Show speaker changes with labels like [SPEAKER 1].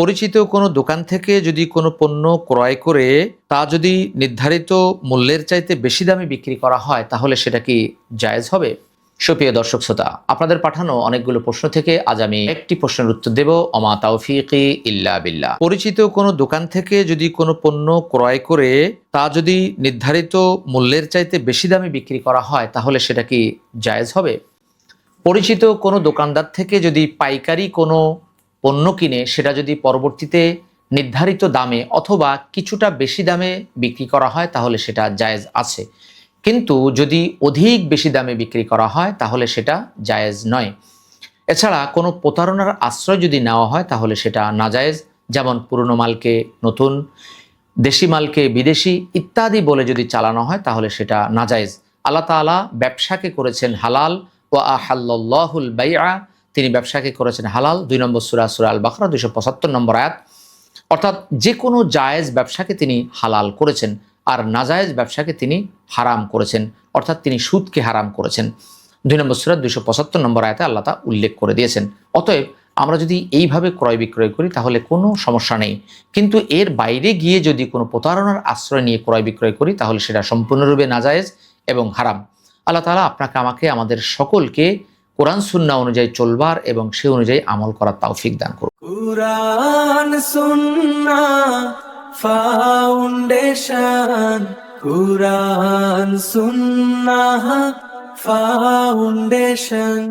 [SPEAKER 1] পরিচিত কোনো দোকান থেকে যদি কোনো পণ্য ক্রয় করে তা যদি নির্ধারিত মূল্যের চাইতে বেশি দামে বিক্রি করা হয় তাহলে সেটা কি জায়েজ হবে? সুপ্রিয় দর্শক শ্রোতা, আপনাদের পাঠানো অনেকগুলো প্রশ্ন থেকে আজ আমি একটি প্রশ্নের উত্তর দেব। অমা তাওফিকি ইল্লা বিল্লাহ। পরিচিত কোনো দোকান থেকে যদি কোনো পণ্য ক্রয় করে তা যদি নির্ধারিত মূল্যের চাইতে বেশি দামে বিক্রি করা হয় তাহলে সেটা কি জায়েজ হবে? পরিচিত কোনো দোকানদার থেকে যদি পাইকারি কোনো পণ্য কিনে সেটা যদি পরবর্তীতে নির্ধারিত দামে অথবা কিছুটা বেশি দামে বিক্রি করা হয় তাহলে সেটা জায়েজ আছে, কিন্তু যদি অধিক বেশি দামে বিক্রি করা হয় তাহলে সেটা জায়েজ নয়। এছাড়া কোনো প্রতারণার আশ্রয় যদি নেওয়া হয় তাহলে সেটা নাজায়েজ, যেমন পুরনো মালকে নতুন, দেশি মালকে বিদেশি ইত্যাদি বলে যদি চালানো হয় তাহলে সেটা নাজায়েজ। আল্লাহ তাআলা ব্যবসাকে করেছেন হালাল, ওয়া আহাল্লাল্লাহুল বাইআ, তিনি ব্যবসাকে করেছেন হালাল। 2 নম্বর সূরা, সূরা আল বাকারা 275 নম্বর আয়াত। অর্থাৎ যে কোনো জায়েজ ব্যবসাকে তিনি হালাল করেছেন, আর নাজায়েজ ব্যবসাকে তিনি হারাম করেছেন, অর্থাৎ তিনি সুদকে হারাম করেছেন। 2 নম্বর সূরা 275 নম্বর আয়াতে আল্লাহ তা উল্লেখ করে দিয়েছেন। অতএব আমরা যদি এইভাবে ক্রয় বিক্রয় করি তাহলে কোনো সমস্যা নেই, কিন্তু এর বাইরে গিয়ে যদি কোনো প্রতারণার আশ্রয় নিয়ে ক্রয় বিক্রয় করি তাহলে সেটা সম্পূর্ণরূপে নাজায়েজ এবং হারাম। আল্লাহ তাআলা আপনাকে, আমাকে, আমাদের সকলকে কোরআন সুন্নাহ অনুযায়ী চলবার এবং সে অনুযায়ী আমল করার তৌফিক দান করুন।
[SPEAKER 2] কুরআন সুন্নাহ ফাউন্ডেশন, কুরআন সুন্নাহ ফাউন্ডেশন।